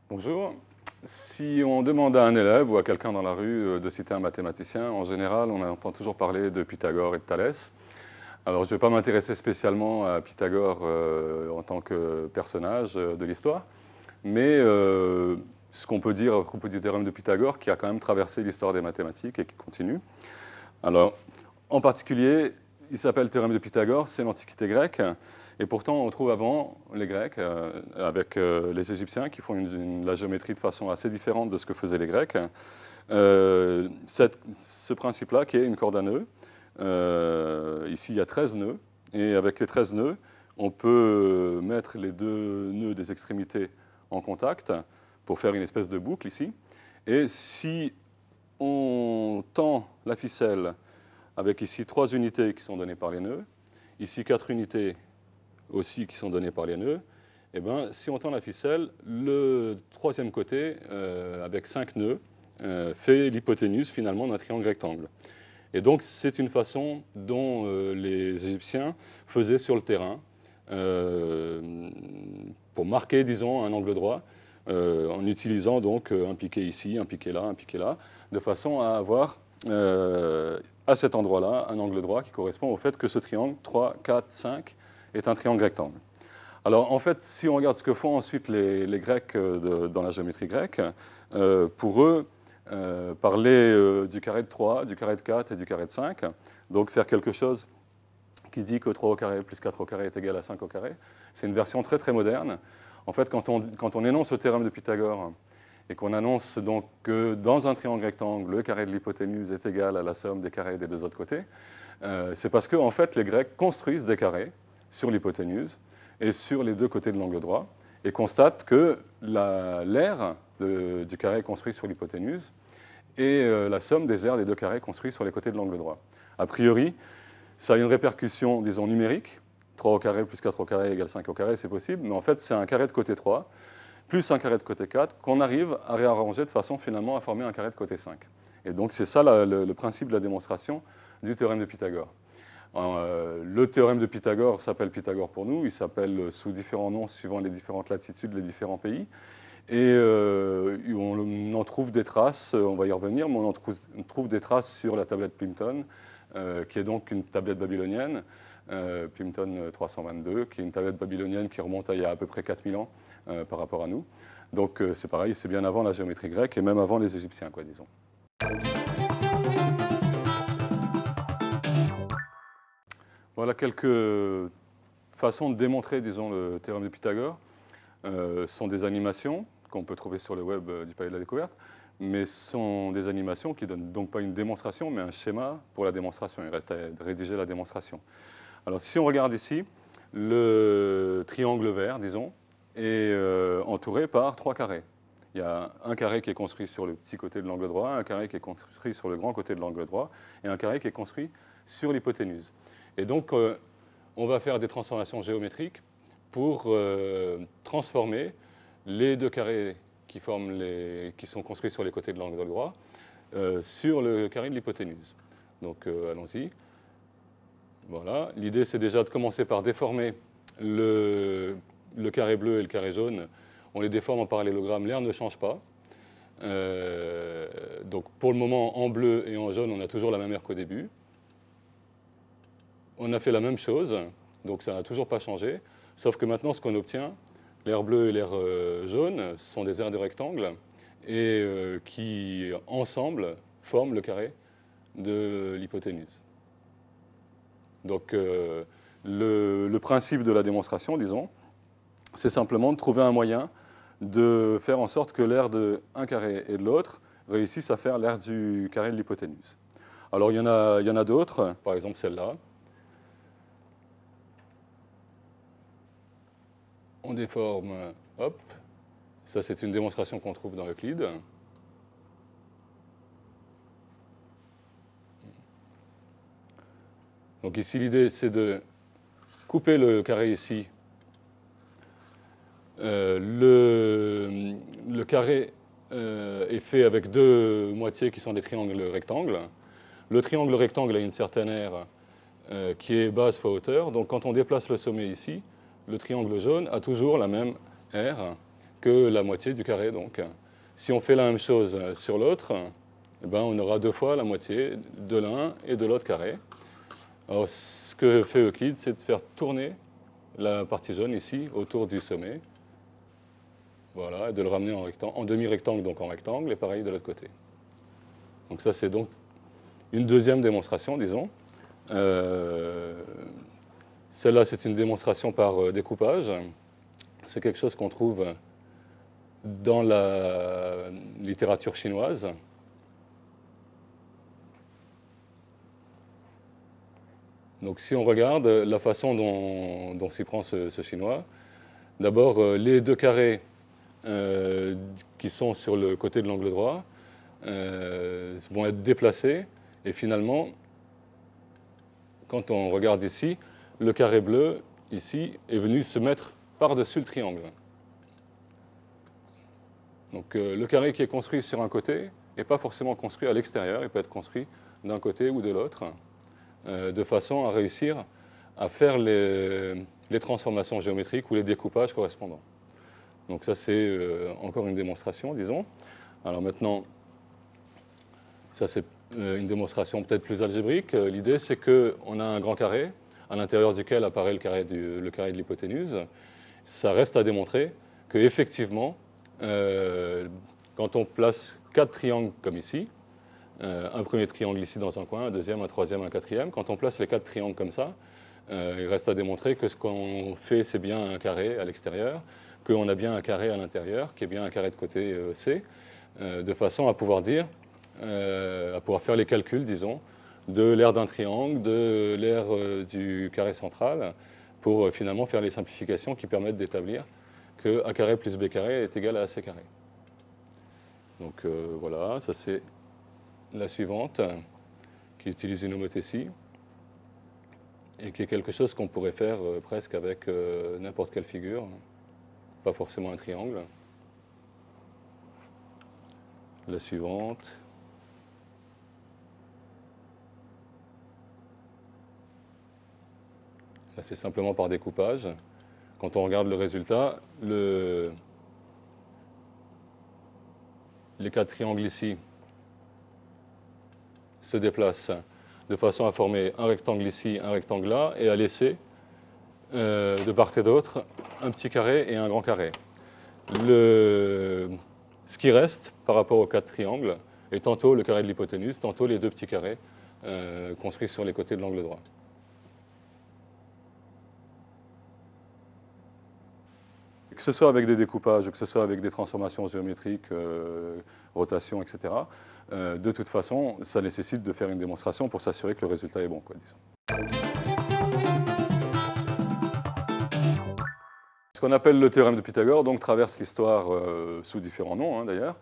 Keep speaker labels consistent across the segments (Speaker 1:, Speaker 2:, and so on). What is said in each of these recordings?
Speaker 1: Bonjour. Si on demande à un élève ou à quelqu'un dans la rue de citer un mathématicien, en général, on entend toujours parler de Pythagore et de Thalès. Alors, je ne vais pas m'intéresser spécialement à Pythagore en tant que personnage de l'histoire, mais ce qu'on peut dire à propos du théorème de Pythagore, qui a quand même traversé l'histoire des mathématiques et qui continue. Alors, en particulier, il s'appelle théorème de Pythagore, c'est l'Antiquité grecque. Et pourtant, on trouve avant les Grecs, avec les Égyptiens, qui font la géométrie de façon assez différente de ce que faisaient les Grecs. Ce principe-là, qui est une corde à nœuds. Ici, il y a 13 nœuds. Et avec les 13 nœuds, on peut mettre les deux nœuds des extrémités en contact pour faire une espèce de boucle ici. Et si on tend la ficelle avec ici 3 unités qui sont données par les nœuds, ici 4 unités aussi qui sont données par les nœuds, et bien, si on tend la ficelle, le troisième côté, avec 5 nœuds, fait l'hypoténuse finalement d'un triangle rectangle. Et donc, c'est une façon dont les Égyptiens faisaient sur le terrain pour marquer, disons, un angle droit, en utilisant donc un piqué ici, un piqué là, de façon à avoir à cet endroit-là un angle droit qui correspond au fait que ce triangle 3, 4, 5 est un triangle rectangle. Alors en fait, si on regarde ce que font ensuite les Grecs dans la géométrie grecque, pour eux, parler du carré de 3, du carré de 4 et du carré de 5, donc faire quelque chose qui dit que 3 au carré plus 4 au carré est égal à 5 au carré, c'est une version très très moderne. En fait, quand on énonce le théorème de Pythagore et qu'on annonce donc que dans un triangle rectangle, le carré de l'hypoténuse est égal à la somme des carrés des deux autres côtés, c'est parce que en fait, les Grecs construisent des carrés sur l'hypoténuse et sur les deux côtés de l'angle droit, et constatent que l'aire du carré construit sur l'hypoténuse est la somme des aires des deux carrés construits sur les côtés de l'angle droit. A priori, ça a une répercussion, disons, numérique. 3 au carré plus 4 au carré égale 5 au carré, c'est possible, mais en fait, c'est un carré de côté 3 plus un carré de côté 4 qu'on arrive à réarranger de façon finalement à former un carré de côté 5. Et donc, c'est ça le principe de la démonstration du théorème de Pythagore. Le théorème de Pythagore s'appelle Pythagore pour nous, il s'appelle sous différents noms suivant les différentes latitudes, les différents pays. Et on en trouve des traces, on va y revenir, mais on trouve des traces sur la tablette Plimpton, qui est donc une tablette babylonienne, Plimpton 322, qui est une tablette babylonienne qui remonte à il y a à peu près 4000 ans par rapport à nous. Donc c'est pareil, c'est bien avant la géométrie grecque et même avant les Égyptiens, quoi, disons. Voilà quelques façons de démontrer, disons, le théorème de Pythagore. Ce sont des animations qu'on peut trouver sur le web du Palais de la Découverte, mais ce sont des animations qui ne donnent donc pas une démonstration, mais un schéma pour la démonstration. Il reste à rédiger la démonstration. Alors si on regarde ici, le triangle vert, disons, est entouré par 3 carrés. Il y a un carré qui est construit sur le petit côté de l'angle droit, un carré qui est construit sur le grand côté de l'angle droit, et un carré qui est construit sur l'hypoténuse. Et donc, on va faire des transformations géométriques pour transformer les deux carrés qui sont construits sur les côtés de l'angle droit sur le carré de l'hypoténuse. Donc, allons-y. Voilà. L'idée, c'est déjà de commencer par déformer le carré bleu et le carré jaune. On les déforme en parallélogramme, l'aire ne change pas. Donc, pour le moment, en bleu et en jaune, on a toujours la même aire qu'au début. On a fait la même chose, donc ça n'a toujours pas changé, sauf que maintenant, ce qu'on obtient, l'aire bleue et l'aire jaune, ce sont des aires de rectangle et qui, ensemble, forment le carré de l'hypoténuse. Donc, le principe de la démonstration, disons, c'est simplement de trouver un moyen de faire en sorte que l'aire d'un carré et de l'autre réussissent à faire l'aire du carré de l'hypoténuse. Alors, il y en a d'autres, par exemple celle-là. On déforme, hop, ça c'est une démonstration qu'on trouve dans Euclide. Donc ici l'idée c'est de couper le carré ici. Le carré est fait avec deux moitiés qui sont des triangles rectangles. Le triangle rectangle a une certaine aire qui est base fois hauteur, donc quand on déplace le sommet ici, le triangle jaune a toujours la même aire que la moitié du carré. Donc, si on fait la même chose sur l'autre, eh ben, on aura 2 fois la moitié de l'un et de l'autre carré. Alors, ce que fait Euclide, c'est de faire tourner la partie jaune ici autour du sommet. Voilà, et de le ramener en demi-rectangle, donc en rectangle, et pareil de l'autre côté. Donc ça, c'est donc une deuxième démonstration, disons. Celle-là, c'est une démonstration par découpage. C'est quelque chose qu'on trouve dans la littérature chinoise. Donc si on regarde la façon dont s'y prend ce chinois, d'abord les 2 carrés qui sont sur le côté de l'angle droit vont être déplacés et finalement, quand on regarde ici, le carré bleu ici est venu se mettre par-dessus le triangle. Donc le carré qui est construit sur un côté n'est pas forcément construit à l'extérieur, il peut être construit d'un côté ou de l'autre, de façon à réussir à faire les transformations géométriques ou les découpages correspondants. Donc ça, c'est encore une démonstration, disons. Alors maintenant, ça c'est une démonstration peut-être plus algébrique. L'idée, c'est qu'on a un grand carré, à l'intérieur duquel apparaît le carré de l'hypoténuse. Ça reste à démontrer qu'effectivement, quand on place 4 triangles comme ici, un premier triangle ici dans un coin, un deuxième, un troisième, un quatrième, quand on place les 4 triangles comme ça, il reste à démontrer que ce qu'on fait, c'est bien un carré à l'extérieur, qu'on a bien un carré à l'intérieur, qui est bien un carré de côté C, de façon à pouvoir dire, à pouvoir faire les calculs, disons, de l'aire d'un triangle, de l'aire du carré central, pour finalement faire les simplifications qui permettent d'établir que A carré plus B carré est égal à AC carré. Donc voilà, ça c'est la suivante, qui utilise une homothétie, et qui est quelque chose qu'on pourrait faire presque avec n'importe quelle figure, pas forcément un triangle. La suivante. Là, c'est simplement par découpage. Quand on regarde le résultat, les 4 triangles ici se déplacent de façon à former un rectangle ici, un rectangle là, et à laisser de part et d'autre un petit carré et un grand carré. Ce qui reste par rapport aux 4 triangles est tantôt le carré de l'hypoténuse, tantôt les 2 petits carrés construits sur les côtés de l'angle droit. Que ce soit avec des découpages, que ce soit avec des transformations géométriques, rotation, etc., de toute façon, ça nécessite de faire une démonstration pour s'assurer que le résultat est bon, quoi, disons. Ce qu'on appelle le théorème de Pythagore donc, traverse l'histoire sous différents noms, hein, d'ailleurs,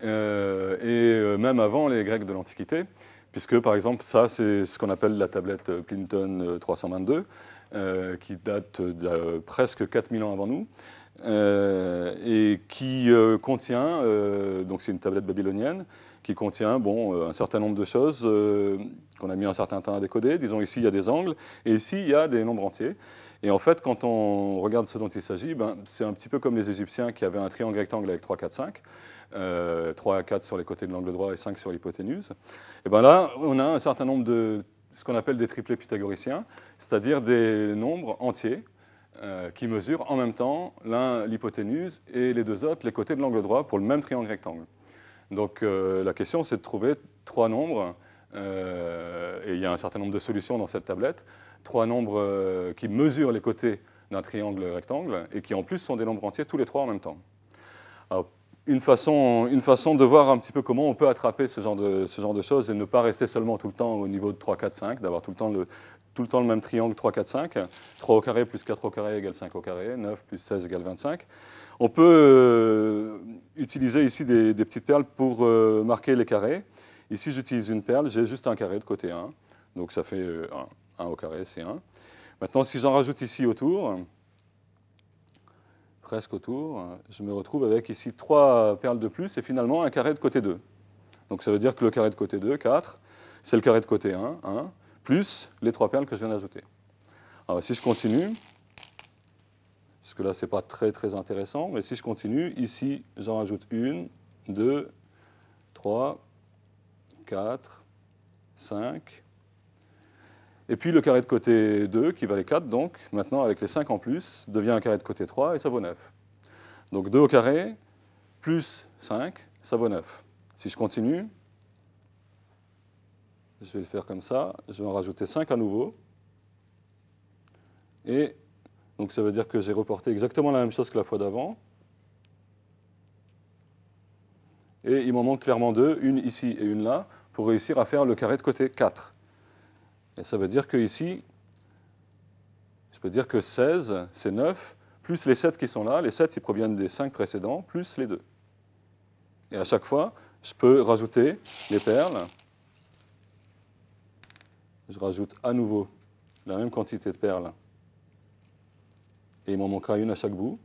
Speaker 1: et même avant les Grecs de l'Antiquité, puisque, par exemple, ça, c'est ce qu'on appelle la tablette Plinton 322, qui date de presque 4000 ans avant nous, et qui contient, donc c'est une tablette babylonienne, qui contient un certain nombre de choses qu'on a mis un certain temps à décoder. Disons ici il y a des angles, et ici il y a des nombres entiers. Et en fait, quand on regarde ce dont il s'agit, c'est un petit peu comme les Égyptiens qui avaient un triangle rectangle avec 3, 4, 5. 3 à 4 sur les côtés de l'angle droit et 5 sur l'hypoténuse. Et bien là, on a un certain nombre de ce qu'on appelle des triplés pythagoriciens, c'est-à-dire des nombres entiers qui mesurent en même temps l'un l'hypoténuse et les 2 autres les côtés de l'angle droit pour le même triangle rectangle. Donc la question, c'est de trouver 3 nombres, et il y a un certain nombre de solutions dans cette tablette, 3 nombres qui mesurent les côtés d'un triangle rectangle et qui en plus sont des nombres entiers tous les 3 en même temps. Alors, une façon de voir un petit peu comment on peut attraper ce genre de choses et ne pas rester seulement tout le temps au niveau de 3, 4, 5, d'avoir tout le temps le même triangle 3, 4, 5, 3 au carré plus 4 au carré égale 5 au carré, 9 plus 16 égale 25. On peut utiliser ici des petites perles pour marquer les carrés. Ici, j'utilise une perle, j'ai juste un carré de côté 1, donc ça fait 1 au carré, c'est 1. Maintenant, si j'en rajoute ici autour, presque autour, je me retrouve avec ici 3 perles de plus et finalement un carré de côté 2. Donc ça veut dire que le carré de côté 2, 4, c'est le carré de côté 1, plus les 3 perles que je viens d'ajouter. Alors si je continue, Jusque-là, ce n'est pas très, très intéressant. Mais si je continue, ici, j'en rajoute 1, 2, 3, 4, 5. Et puis le carré de côté 2, qui valait 4, donc, maintenant, avec les 5 en plus, devient un carré de côté 3 et ça vaut 9. Donc 2 au carré, plus 5, ça vaut 9. Si je continue, je vais le faire comme ça. Je vais en rajouter 5 à nouveau. Et donc ça veut dire que j'ai reporté exactement la même chose que la fois d'avant. Et il m'en manque clairement 2, une ici et une là, pour réussir à faire le carré de côté 4. Et ça veut dire que ici, je peux dire que 16, c'est 9, plus les 7 qui sont là. Les 7, ils proviennent des 5 précédents, plus les 2. Et à chaque fois, je peux rajouter les perles. Je rajoute à nouveau la même quantité de perles. Et il m'en manquera une à chaque bout.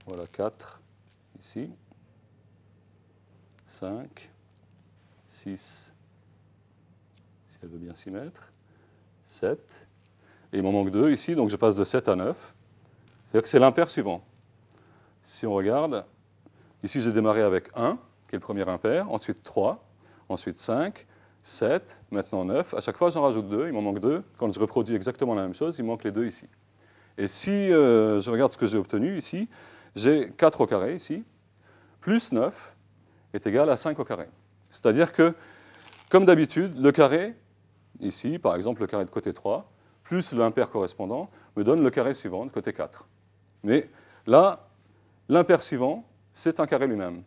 Speaker 1: Voilà, 4 ici. 5. 6. Si elle veut bien s'y mettre. 7. Et il m'en manque 2 ici, donc je passe de 7 à 9. C'est-à-dire que c'est l'impair suivant. Si on regarde, ici j'ai démarré avec 1, qui est le premier impair, ensuite 3, ensuite 5, 7, maintenant 9. À chaque fois, j'en rajoute 2, il m'en manque 2. Quand je reproduis exactement la même chose, il manque les 2 ici. Et si je regarde ce que j'ai obtenu ici, j'ai 4 au carré ici, plus 9 est égal à 5 au carré. C'est-à-dire que, comme d'habitude, le carré, ici, par exemple le carré de côté 3, plus l'impair correspondant, me donne le carré suivant de côté 4. Mais là, l'impair suivant, c'est un carré lui-même.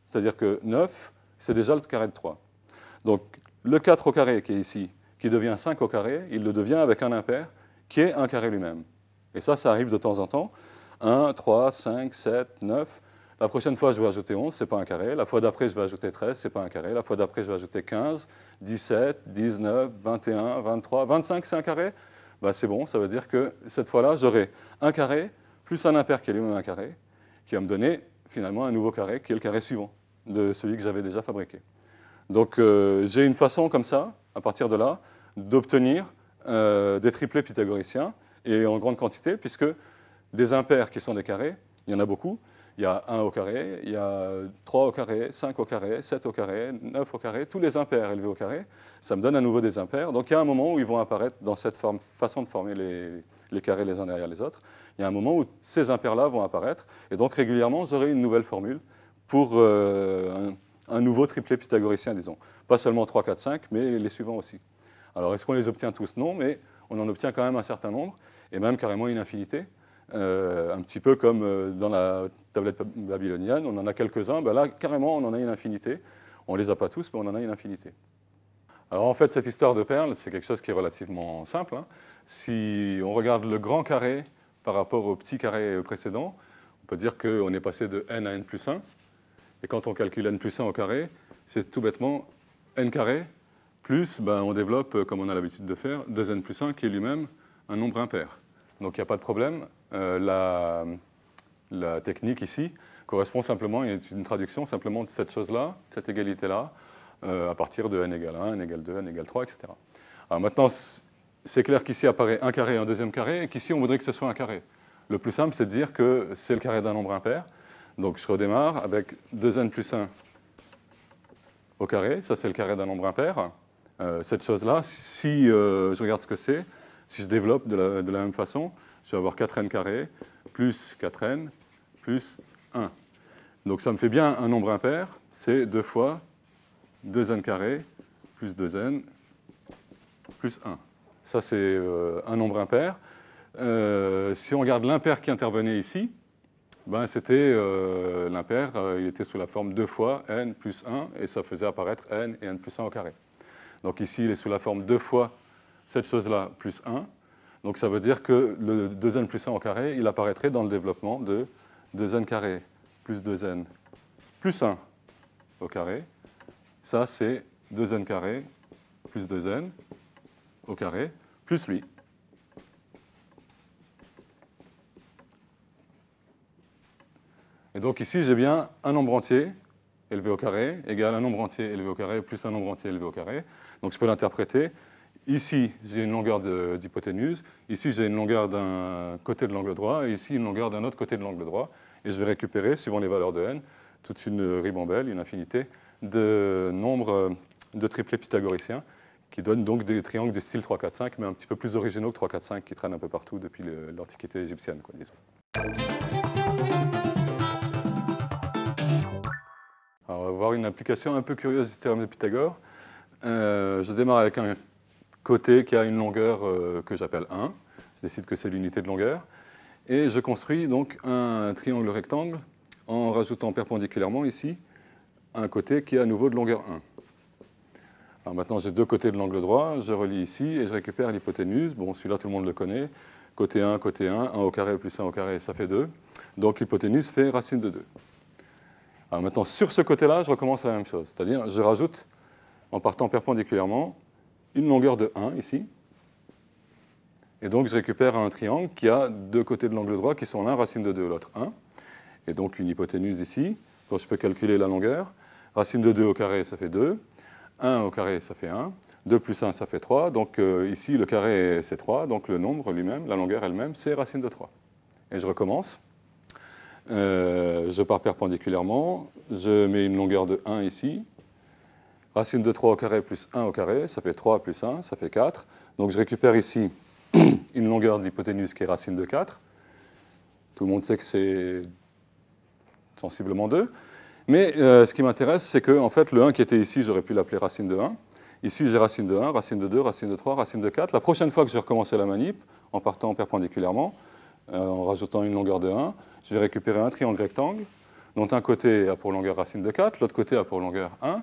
Speaker 1: C'est-à-dire que 9, c'est déjà le carré de 3. Donc, le 4 au carré qui est ici, qui devient 5 au carré, il le devient avec un impair qui est un carré lui-même. Et ça arrive de temps en temps. 1, 3, 5, 7, 9. La prochaine fois, je vais ajouter 11, ce n'est pas un carré. La fois d'après, je vais ajouter 13, ce n'est pas un carré. La fois d'après, je vais ajouter 15, 17, 19, 21, 23, 25, c'est un carré. Ben, c'est bon, ça veut dire que cette fois-là, j'aurai un carré plus un impair qui est lui-même un carré, qui va me donner finalement un nouveau carré, qui est le carré suivant de celui que j'avais déjà fabriqué. Donc j'ai une façon comme ça, à partir de là, d'obtenir des triplés pythagoriciens, et en grande quantité, puisque des impairs qui sont des carrés, il y en a beaucoup. Il y a 1 au carré, il y a 3 au carré, 5 au carré, 7 au carré, 9 au carré, tous les impairs élevés au carré, ça me donne à nouveau des impairs. Donc il y a un moment où ils vont apparaître dans cette façon de former les carrés les uns derrière les autres. Il y a un moment où ces impairs-là vont apparaître, et donc régulièrement j'aurai une nouvelle formule pour un nouveau triplet pythagoricien, disons. Pas seulement 3, 4, 5, mais les suivants aussi. Alors est-ce qu'on les obtient tous? Non, mais on en obtient quand même un certain nombre, et même carrément une infinité. Un petit peu comme dans la tablette babylonienne, on en a quelques-uns, ben là carrément on en a une infinité. On ne les a pas tous, mais on en a une infinité. Alors en fait cette histoire de perles, c'est quelque chose qui est relativement simple. Hein. Si on regarde le grand carré par rapport au petit carré précédent, on peut dire qu'on est passé de n à n plus 1. Et quand on calcule n plus 1 au carré, c'est tout bêtement n carré plus, ben, on développe, comme on a l'habitude de faire, 2n plus 1 qui est lui-même un nombre impair. Donc il n'y a pas de problème. La technique ici correspond simplement, il y a une traduction simplement de cette chose-là, cette égalité-là, à partir de n égale 1, n égale 2, n égale 3, etc. Alors maintenant, c'est clair qu'ici apparaît un carré et un deuxième carré, et qu'ici on voudrait que ce soit un carré. Le plus simple, c'est de dire que c'est le carré d'un nombre impair. Donc je redémarre avec 2n plus 1 au carré, ça c'est le carré d'un nombre impair. Cette chose-là, si je regarde ce que c'est, si je développe de la même façon, je vais avoir 4n carré plus 4n plus 1. Donc ça me fait bien un nombre impair, c'est 2 fois 2n carré plus 2n plus 1. Ça c'est un nombre impair. Si on regarde l'impair qui intervenait ici, ben, c'était l'impair, il était sous la forme 2 fois n plus 1, et ça faisait apparaître n et n plus 1 au carré. Donc ici, il est sous la forme 2 fois cette chose-là plus 1. Donc ça veut dire que le 2n plus 1 au carré, il apparaîtrait dans le développement de 2n carré plus 2n plus 1 au carré. Ça, c'est 2n carré plus 2n au carré plus lui. Et donc ici, j'ai bien un nombre entier élevé au carré égale un nombre entier élevé au carré plus un nombre entier élevé au carré. Donc je peux l'interpréter. Ici, j'ai une longueur d'hypoténuse. Ici, j'ai une longueur d'un côté de l'angle droit. Et ici, une longueur d'un autre côté de l'angle droit. Et je vais récupérer, suivant les valeurs de n, toute une ribambelle, une infinité de nombres de triplets pythagoriciens qui donnent donc des triangles du style 3, 4, 5, mais un petit peu plus originaux que 3, 4, 5 qui traînent un peu partout depuis l'Antiquité égyptienne, quoi, disons. Alors, on va voir une application un peu curieuse du théorème de Pythagore. Je démarre avec un côté qui a une longueur que j'appelle 1. Je décide que c'est l'unité de longueur. Et je construis donc un triangle rectangle en rajoutant perpendiculairement ici un côté qui est à nouveau de longueur 1. Alors maintenant, j'ai deux côtés de l'angle droit. Je relie ici et je récupère l'hypoténuse. Bon, celui-là, tout le monde le connaît. Côté 1, 1 au carré plus 1 au carré, ça fait 2. Donc l'hypoténuse fait racine de 2. Alors maintenant, sur ce côté-là, je recommence la même chose. C'est-à-dire, je rajoute, en partant perpendiculairement, une longueur de 1 ici. Et donc, je récupère un triangle qui a deux côtés de l'angle droit qui sont l'un racine de 2, l'autre 1. Et donc, une hypoténuse ici. Donc, je peux calculer la longueur. Racine de 2 au carré, ça fait 2. 1 au carré, ça fait 1. 2 plus 1, ça fait 3. Donc, ici, le carré, c'est 3. Donc, le nombre lui-même, la longueur elle-même, c'est racine de 3. Et je recommence. Je pars perpendiculairement. Je mets une longueur de 1 ici. Racine de 3 au carré plus 1 au carré, ça fait 3 plus 1, ça fait 4. Donc je récupère ici une longueur d'hypoténuse qui est racine de 4. Tout le monde sait que c'est sensiblement 2. Mais ce qui m'intéresse, c'est que en fait, le 1 qui était ici, j'aurais pu l'appeler racine de 1. Ici, j'ai racine de 1, racine de 2, racine de 3, racine de 4. La prochaine fois que je vais recommencer la manip, en partant perpendiculairement, en rajoutant une longueur de 1, je vais récupérer un triangle rectangle, dont un côté a pour longueur racine de 4, l'autre côté a pour longueur 1.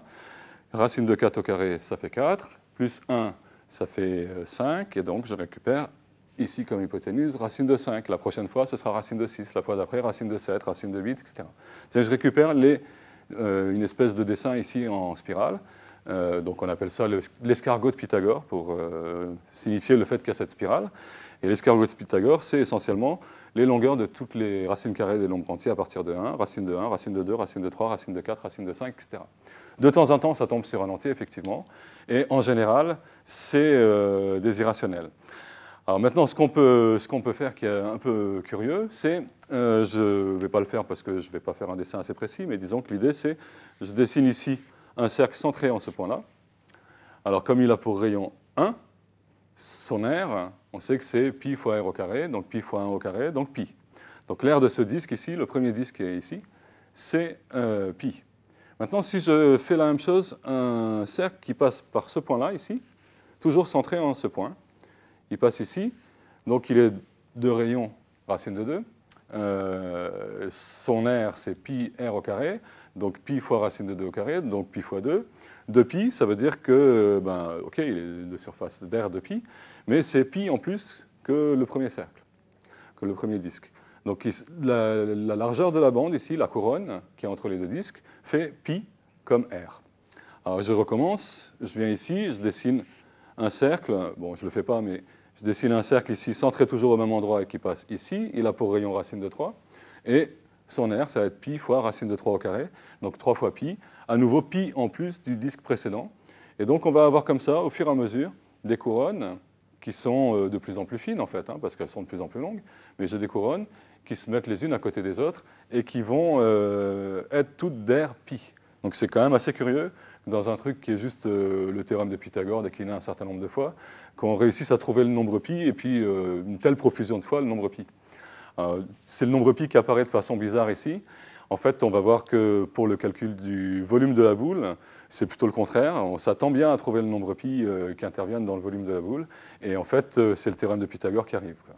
Speaker 1: Racine de 4 au carré, ça fait 4, plus 1, ça fait 5, et donc je récupère ici comme hypoténuse racine de 5. La prochaine fois, ce sera racine de 6, la fois d'après, racine de 7, racine de 8, etc. C'est-à-dire que je récupère une espèce de dessin ici en spirale. Donc on appelle ça l'escargot de Pythagore pour signifier le fait qu'il y a cette spirale. Et l'escargot de Pythagore, c'est essentiellement les longueurs de toutes les racines carrées des nombres entiers à partir de 1, racine de 1, racine de 2, racine de 3, racine de 4, racine de 5, etc. De temps en temps, ça tombe sur un entier, effectivement. Et en général, c'est des irrationnels. Alors maintenant, ce qu'on peut faire qui est un peu curieux, c'est, je ne vais pas le faire parce que je ne vais pas faire un dessin assez précis, mais disons que l'idée, c'est, je dessine ici un cercle centré en ce point-là. Alors comme il a pour rayon 1, son aire, on sait que c'est pi fois r au carré, donc pi fois 1 au carré, donc pi. Donc l'aire de ce disque ici, le premier disque qui est ici, c'est pi. Maintenant, si je fais la même chose, un cercle qui passe par ce point-là, ici, toujours centré en ce point, il passe ici, donc il est de rayon racine de 2. Son aire, c'est pi r au carré, donc pi fois racine de 2 au carré, donc pi fois 2. 2pi, ça veut dire que, ok, il est de surface d'air de pi, mais c'est pi en plus que le premier cercle, que le premier disque. Donc la largeur de la bande ici, la couronne qui est entre les deux disques, fait pi comme r. Alors je recommence, je viens ici, je dessine un cercle, bon je ne le fais pas, mais je dessine un cercle ici centré toujours au même endroit et qui passe ici, il a pour rayon racine de 3, et son r, ça va être pi fois racine de 3 au carré, donc 3 fois pi, à nouveau pi en plus du disque précédent. Et donc on va avoir comme ça, au fur et à mesure, des couronnes qui sont de plus en plus fines en fait, parce qu'elles sont de plus en plus longues, mais j'ai des couronnes qui se mettent les unes à côté des autres et qui vont être toutes d'air pi. Donc c'est quand même assez curieux, dans un truc qui est juste le théorème de Pythagore décliné un certain nombre de fois, qu'on réussisse à trouver le nombre pi et puis une telle profusion de fois le nombre pi. C'est le nombre pi qui apparaît de façon bizarre ici. En fait, on va voir que pour le calcul du volume de la boule, c'est plutôt le contraire. On s'attend bien à trouver le nombre pi qui intervienne dans le volume de la boule. Et en fait, c'est le théorème de Pythagore qui arrive, quoi.